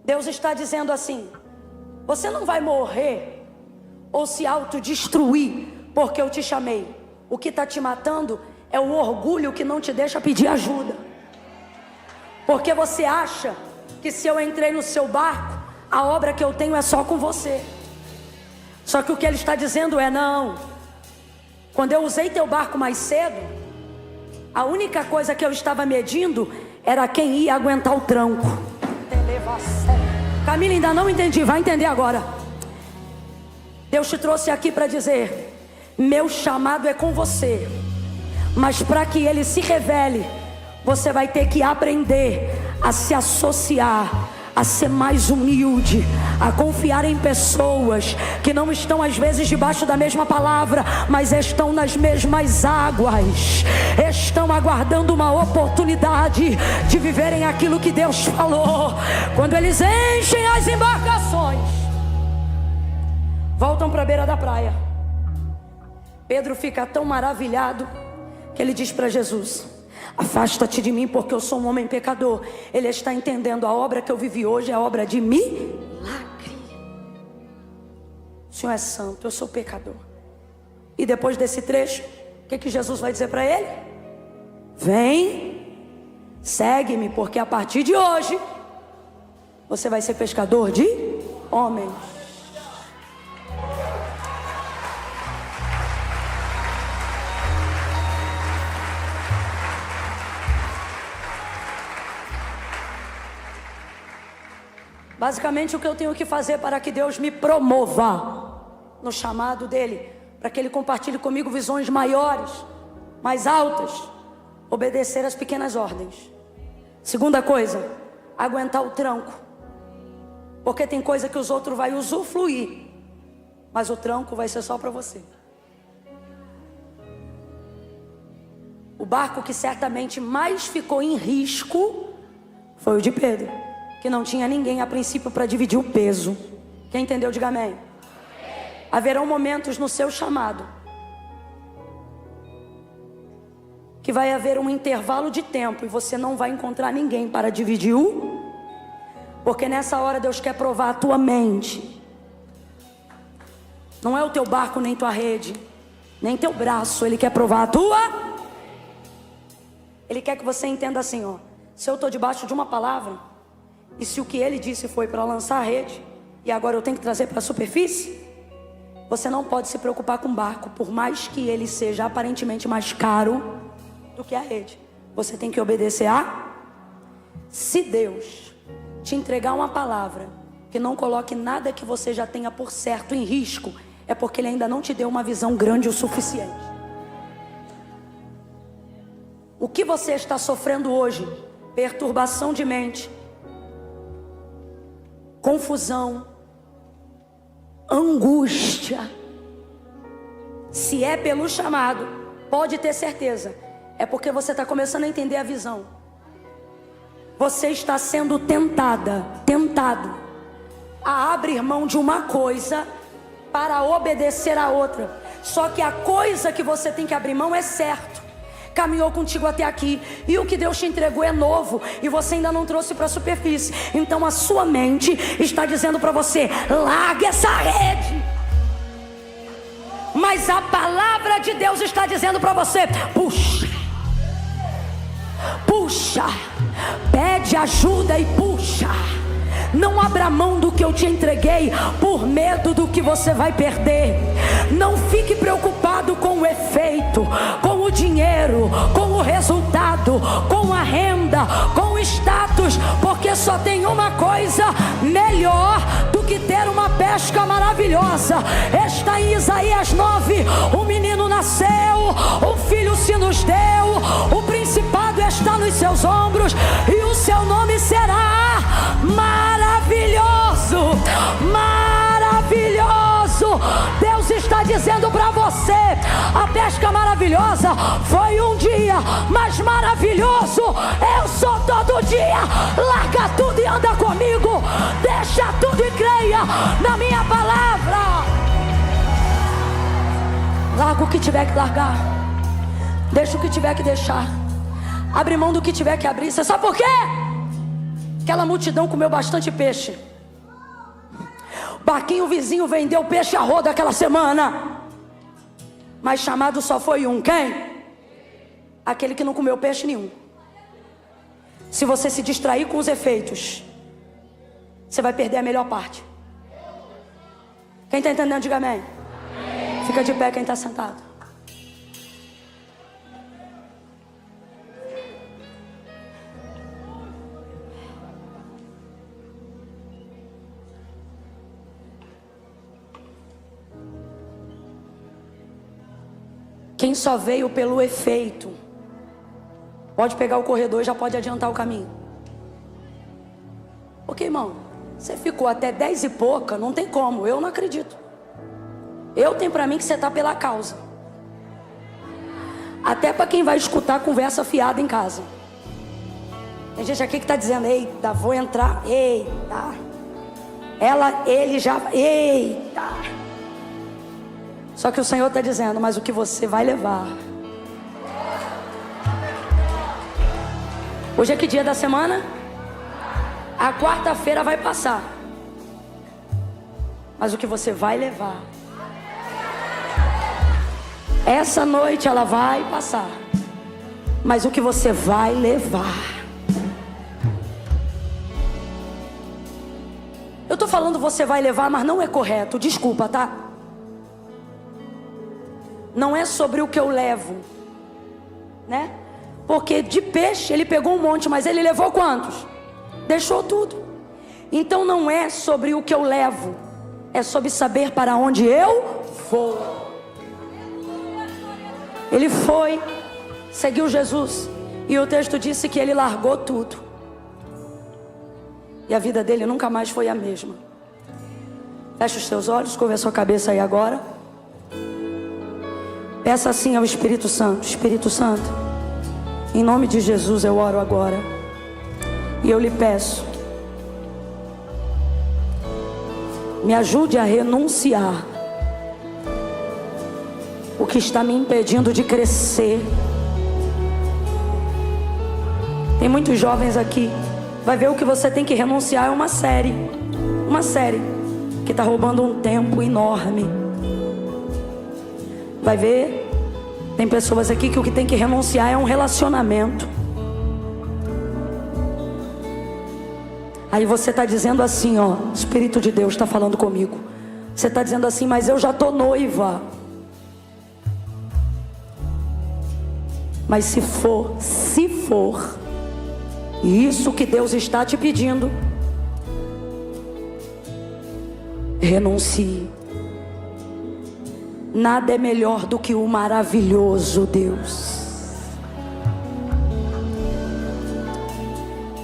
Deus está dizendo assim: você não vai morrer ou se autodestruir porque eu te chamei. O que está te matando é o orgulho que não te deixa pedir ajuda. Porque você acha que se eu entrei no seu barco, a obra que eu tenho é só com você. Só que o que ele está dizendo é: não. Quando eu usei teu barco mais cedo, a única coisa que eu estava medindo era quem ia aguentar o tranco. Camila, ainda não entendi, vai entender agora. Deus te trouxe aqui para dizer: meu chamado é com você, mas para que ele se revele, você vai ter que aprender a se associar, a ser mais humilde, a confiar em pessoas que não estão às vezes debaixo da mesma palavra, mas estão nas mesmas águas, estão aguardando uma oportunidade de viverem aquilo que Deus falou. Quando eles enchem as embarcações, voltam para a beira da praia. Pedro fica tão maravilhado que ele diz para Jesus: afasta-te de mim, porque eu sou um homem pecador. Ele está entendendo: a obra que eu vivi hoje é obra de milagre. O Senhor é santo, eu sou pecador. E depois desse trecho, o que Jesus vai dizer para ele? Vem, segue-me, porque a partir de hoje você vai ser pescador de homens. Basicamente, o que eu tenho que fazer para que Deus me promova no chamado dele, para que ele compartilhe comigo visões maiores, mais altas, obedecer às pequenas ordens. Segunda coisa, aguentar o tranco, porque tem coisa que os outros vão usufruir, mas o tranco vai ser só para você. O barco que certamente mais ficou em risco foi o de Pedro, que não tinha ninguém a princípio para dividir o peso. Quem entendeu, diga amém. Haverão momentos no seu chamado que vai haver um intervalo de tempo e você não vai encontrar ninguém para dividir porque nessa hora Deus quer provar a tua mente. Não é o teu barco, nem tua rede, nem teu braço. Ele quer provar a tua. Ele quer que você entenda assim, ó: se eu estou debaixo de uma palavra, e se o que ele disse foi para lançar a rede, e agora eu tenho que trazer para a superfície, você não pode se preocupar com o barco, por mais que ele seja aparentemente mais caro do que a rede. Você tem que obedecer a. Se Deus te entregar uma palavra que não coloque nada que você já tenha por certo em risco, é porque Ele ainda não te deu uma visão grande o suficiente. O que você está sofrendo hoje? Perturbação de mente, confusão, angústia. Se é pelo chamado, pode ter certeza, é porque você está começando a entender a visão. Você está sendo tentado a abrir mão de uma coisa para obedecer a outra. Só que a coisa que você tem que abrir mão é certo. Caminhou contigo até aqui, e o que Deus te entregou é novo, e você ainda não trouxe para a superfície. Então a sua mente está dizendo para você: larga essa rede. Mas a palavra de Deus está dizendo para você: puxa, puxa, pede ajuda e puxa. Não abra mão do que eu te entreguei por medo do que você vai perder. Não fique preocupado com o efeito, com o dinheiro, com o resultado, com a renda, com o status, porque só tem uma coisa melhor do que ter uma pesca maravilhosa. Está em Isaías 9: um menino nasceu, um filho se nos deu, o principado está nos seus ombros, e o seu nome será maravilhoso, maravilhoso. Deus está dizendo para você: a pesca maravilhosa foi um dia, mas maravilhoso eu sou todo dia. Larga tudo e anda comigo, deixa tudo e creia na minha palavra. Larga o que tiver que largar, deixa o que tiver que deixar, abre mão do que tiver que abrir. Você sabe por quê? Aquela multidão comeu bastante peixe. O barquinho vizinho vendeu peixe a rodo aquela semana, mas chamado só foi um. Quem? Aquele que não comeu peixe nenhum. Se você se distrair com os efeitos, você vai perder a melhor parte. Quem está entendendo, diga amém. Fica de pé quem está sentado. Quem só veio pelo efeito, pode pegar o corredor e já pode adiantar o caminho. Porque, irmão, você ficou até 10 e pouca, não tem como, eu não acredito. Eu tenho para mim que você está pela causa. Até para quem vai escutar conversa fiada em casa. Tem gente aqui que está dizendo: eita, vou entrar, eita. Ele já, eita. Só que o Senhor está dizendo: mas o que você vai levar? Hoje é que dia da semana? A quarta-feira vai passar, mas o que você vai levar? Essa noite ela vai passar, mas o que você vai levar? Eu estou falando você vai levar, mas não é correto, desculpa, tá? Não é sobre o que eu levo, né? Porque de peixe ele pegou um monte, mas ele levou quantos? Deixou tudo. Então não é sobre o que eu levo, é sobre saber para onde eu vou. Ele foi, seguiu Jesus, e o texto disse que ele largou tudo, e a vida dele nunca mais foi a mesma. Feche os seus olhos, curva a sua cabeça aí agora. Peça assim ao Espírito Santo: Espírito Santo, em nome de Jesus eu oro agora, e eu lhe peço, me ajude a renunciar o que está me impedindo de crescer. Tem muitos jovens aqui, vai ver o que você tem que renunciar é uma série que está roubando um tempo enorme. Vai ver, tem pessoas aqui que o que tem que renunciar é um relacionamento. Aí você está dizendo assim, ó, o Espírito de Deus está falando comigo. Você está dizendo assim: mas eu já estou noiva. Mas se for, E isso que Deus está te pedindo, renuncie. Nada é melhor do que o maravilhoso Deus.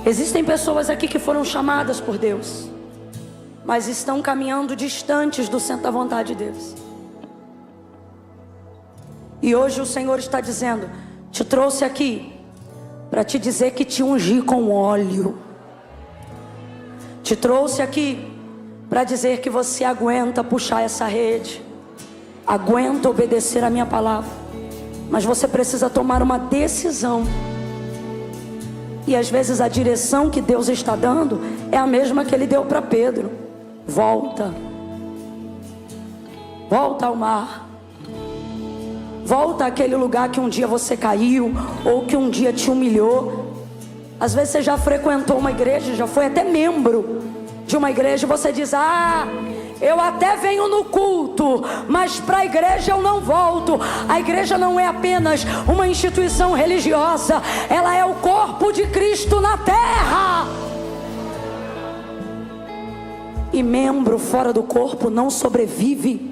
Existem pessoas aqui que foram chamadas por Deus, mas estão caminhando distantes do centro da vontade de Deus. E hoje o Senhor está dizendo: te trouxe aqui para te dizer que te ungi com óleo. Te trouxe aqui para dizer que você aguenta puxar essa rede, aguenta obedecer a minha palavra, mas você precisa tomar uma decisão. E às vezes a direção que Deus está dando é a mesma que Ele deu para Pedro: volta, volta ao mar, volta àquele lugar que um dia você caiu, ou que um dia te humilhou. Às vezes você já frequentou uma igreja, já foi até membro de uma igreja, e você diz: eu até venho no culto, mas para a igreja eu não volto. A igreja não é apenas uma instituição religiosa, ela é o corpo de Cristo na terra. E membro fora do corpo não sobrevive.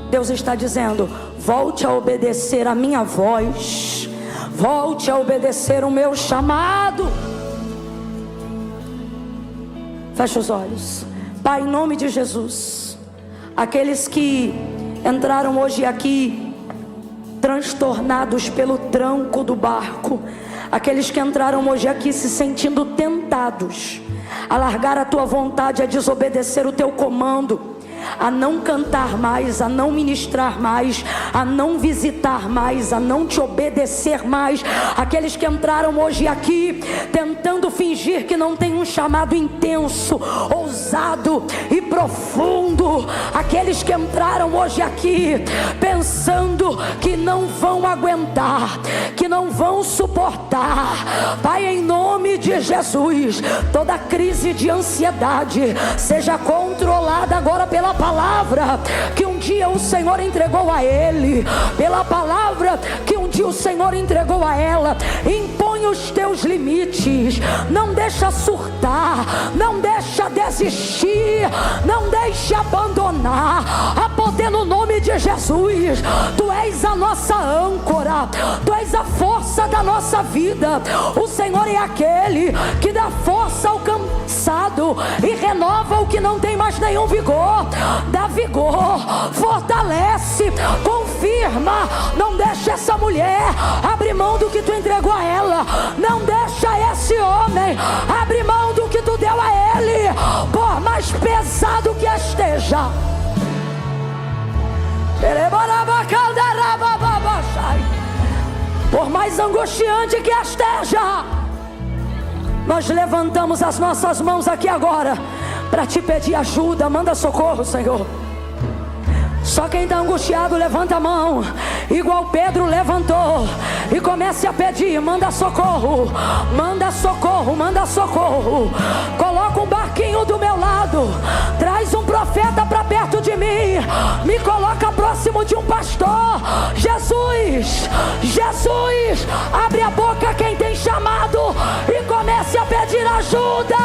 Deus está dizendo: volte a obedecer a minha voz, volte a obedecer o meu chamado. Feche os olhos. Pai, em nome de Jesus, aqueles que entraram hoje aqui transtornados pelo tranco do barco, aqueles que entraram hoje aqui se sentindo tentados a largar a tua vontade, a desobedecer o teu comando, a não cantar mais, a não ministrar mais, a não visitar mais, a não te obedecer mais. Aqueles que entraram hoje aqui tentando fingir que não tem um chamado intenso, ousado e profundo. Aqueles que entraram hoje aqui pensando que não vão aguentar, que não vão suportar. Pai, em nome de Jesus, toda crise de ansiedade seja controlada agora pela palavra que um dia o Senhor entregou a ele, pela palavra que um dia o Senhor entregou a ela. Impõe os teus limites, não deixa surtar, não deixa desistir, não deixa abandonar. Há poder no nome de Jesus. Tu és a nossa âncora, tu és a força da nossa vida. O Senhor é aquele que dá força ao cansado e renova o que não tem mais nenhum vigor. Dá vigor, fortalece, confirma. Não deixa essa mulher abrir mão do que tu entregou a ela. Não deixa esse homem abrir mão do que tu deu a ele, por mais pesado que esteja, por mais angustiante que esteja. Nós levantamos as nossas mãos aqui agora para te pedir ajuda. Manda socorro, Senhor. Só quem está angustiado levanta a mão, igual Pedro levantou, e comece a pedir: manda socorro, manda socorro, manda socorro. Coloca um barquinho do meu lado, traz um profeta para perto de mim, me coloca próximo de um pastor. Jesus, Jesus, abre a boca quem tem chamado e comece a pedir ajuda.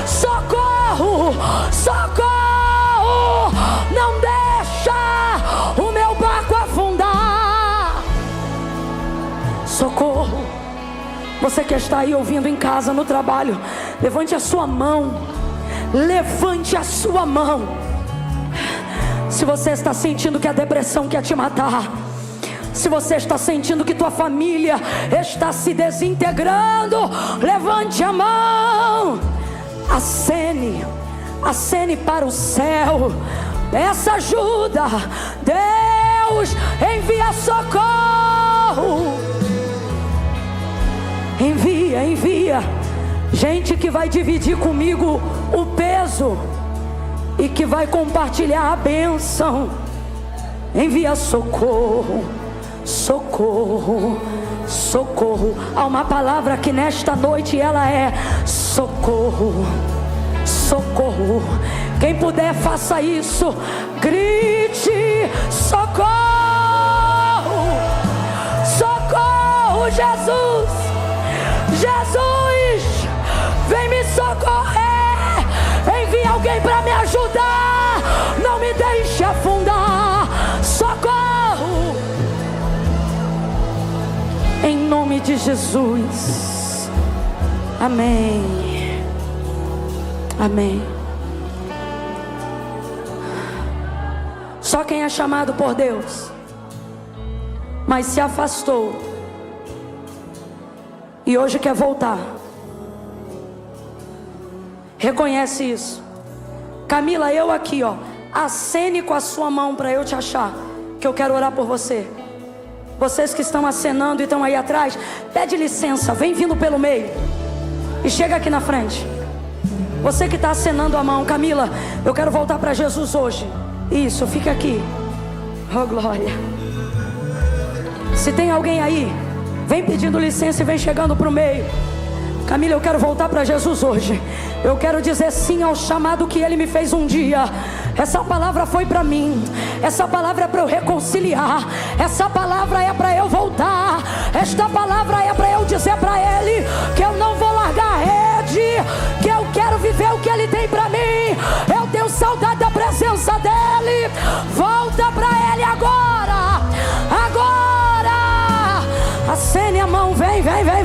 Socorro, socorro. Não deixa o meu barco afundar. Socorro. Você que está aí ouvindo em casa, no trabalho, levante a sua mão. Levante a sua mão. Se você está sentindo que a depressão quer te matar, se você está sentindo que tua família está se desintegrando, levante a mão. Acene para o céu. Peça ajuda. Deus, envia socorro. Envia gente que vai dividir comigo o peso e que vai compartilhar a bênção. Envia socorro, socorro, socorro. Há uma palavra que nesta noite ela é socorro, socorro. Quem puder, faça isso. Grite: socorro, socorro, Jesus, Jesus. Jesus. Amém. Amém. Só quem é chamado por Deus, mas se afastou e hoje quer voltar, reconhece isso. Camila, eu aqui, ó, acene com a sua mão para eu te achar, que eu quero orar por você. Vocês que estão acenando e estão aí atrás, pede licença, vem vindo pelo meio e chega aqui na frente. Você que está acenando a mão, Camila, eu quero voltar para Jesus hoje. Isso, fica aqui. Oh, glória. Se tem alguém aí, vem pedindo licença e vem chegando para o meio. Camila, eu quero voltar para Jesus hoje. Eu quero dizer sim ao chamado que Ele me fez um dia. Essa palavra foi para mim. Essa palavra é para eu reconciliar. Essa palavra é para eu voltar. Esta palavra é para eu dizer para Ele que eu não vou largar a rede, que eu quero viver o que Ele tem para mim. Eu tenho saudade da presença dEle. Volta para Ele agora. Agora. Acene a mão, vem, vem, vem.